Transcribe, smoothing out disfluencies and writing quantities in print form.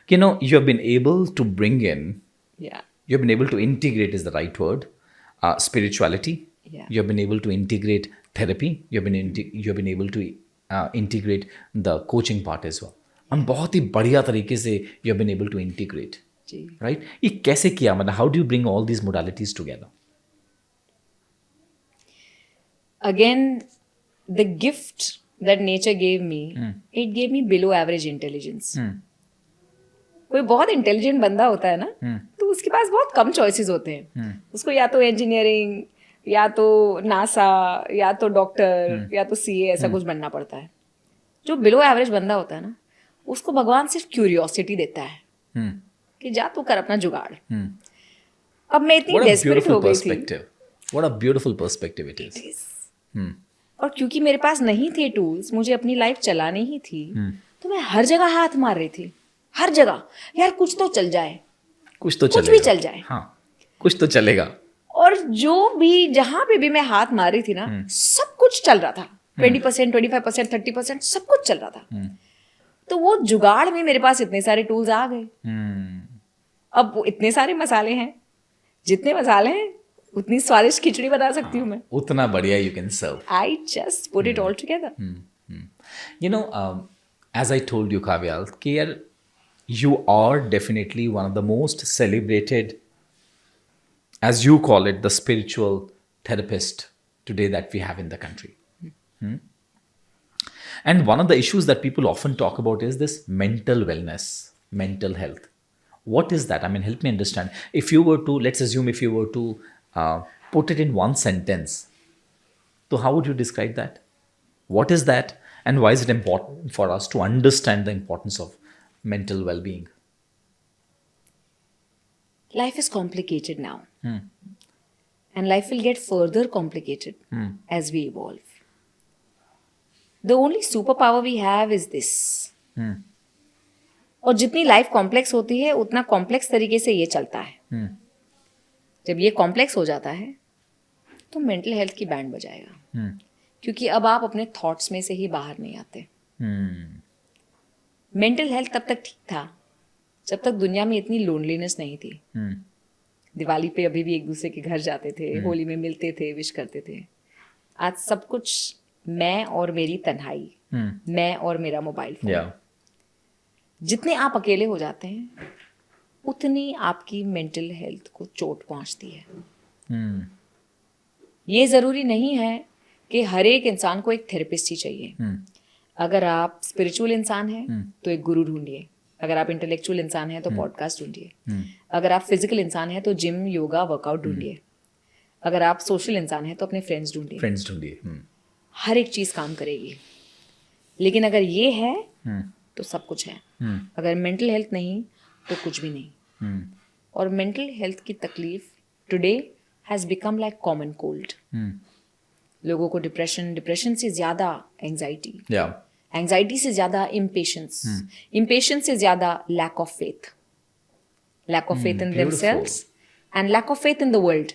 You have been able to bring in, Yeah. you have been able to integrate is the right word, spirituality. Yeah. You have been able to integrate therapy. You have been able to integrate the coaching part as well. And बहुत ही बढ़िया तरीके से you have been able to integrate. Ji. Right? ये कैसे किया मतलब how do you bring all these modalities together? Again, the gift that nature gave me, it gave me below average intelligence. कोई बहुत इंटेलिजेंट बंदा होता है ना, तो उसके पास बहुत कम चॉइसेस होते हैं. उसको या तो इंजीनियरिंग, या तो नासा, या तो डॉक्टर, या तो सीए, ऐसा कुछ बनना पड़ता है. जो बिलो एवरेज बंदा होता है ना, उसको भगवान सिर्फ क्यूरियोसिटी देता है कि जा तू कर अपना जुगाड़. अब मैं इतनी What a डेस्परेट beautiful हो गई थी. perspective. What a beautiful perspective it is. और क्योंकि मेरे पास नहीं थे टूल्स, मुझे अपनी लाइफ चलानी ही थी, तो मैं हर जगह हाथ मार रही थी. हर जगह यार कुछ तो चल जाए, कुछ तो कुछ चलेगा. भी चल जाए. हाँ, कुछ तो चलेगा. और जो भी जहां पे भी मैं हाथ मार रही थी ना, सब कुछ चल रहा था. 20%, 25%, 30% सब कुछ चल रहा था. तो वो जुगाड़ में मेरे पास इतने सारे टूल्स आ गए. अब वो इतने सारे मसाले हैं, जितने मसाले हैं उतनी स्वादिष्ट खिचड़ी बना सकती हूँ मैं. उतना बढ़िया you can serve. I just put it all together. As I told you, Kavyal, कि यार you are definitely one of the most celebrated, as you call it, the spiritual therapist today that we have in the country. And one of the issues that people often talk about is this mental wellness, mental health. What is that? I mean, help me understand. If you were to, let's assume if you were to put it in one sentence, so how would you describe that? What is that? And why is it important for us to understand the importance of mental well-being? Life is complicated now. And life will get further complicated as we evolve. The only superpower we have is this. और जितनी life complex होती है उतना complex तरीके से ये चलता है. जब ये कॉम्प्लेक्स हो जाता है तो मेंटल हेल्थ की बैंड बजाएगा. क्योंकि अब आप अपने थॉट्स में से ही बाहर नहीं आते. मेंटल हेल्थ तब तक ठीक था जब तक दुनिया में इतनी लोनलीनेस नहीं थी. दिवाली पे अभी भी एक दूसरे के घर जाते थे, होली में मिलते थे, विश करते थे. आज सब कुछ मैं और मेरी तन्हाई, मैं और मेरा मोबाइल फोन. जितने आप अकेले हो जाते हैं उतनी आपकी मेंटल हेल्थ को चोट पहुंचती है. ये ज़रूरी नहीं है कि हर एक इंसान को एक थेरेपिस्ट ही चाहिए. अगर आप स्पिरिचुअल इंसान हैं तो एक गुरु ढूंढिए. अगर आप इंटेलेक्चुअल इंसान हैं तो पॉडकास्ट ढूंढिए. अगर आप फिजिकल इंसान हैं तो जिम, योगा, वर्कआउट ढूंढिए. अगर आप सोशल इंसान हैं तो अपने फ्रेंड्स ढूंढिए. हर एक चीज़ काम करेगी. लेकिन अगर ये है तो सब कुछ है. अगर मेंटल हेल्थ नहीं तो कुछ भी नहीं. और मेंटल हेल्थ की तकलीफ today has become like common cold. लोगों को डिप्रेशन से ज़्यादा एंजाइटी, एंजाइटी से ज़्यादा इम्पेशंस, इम्पेशंस से ज़्यादा lack of faith in themselves and lack of faith in the world.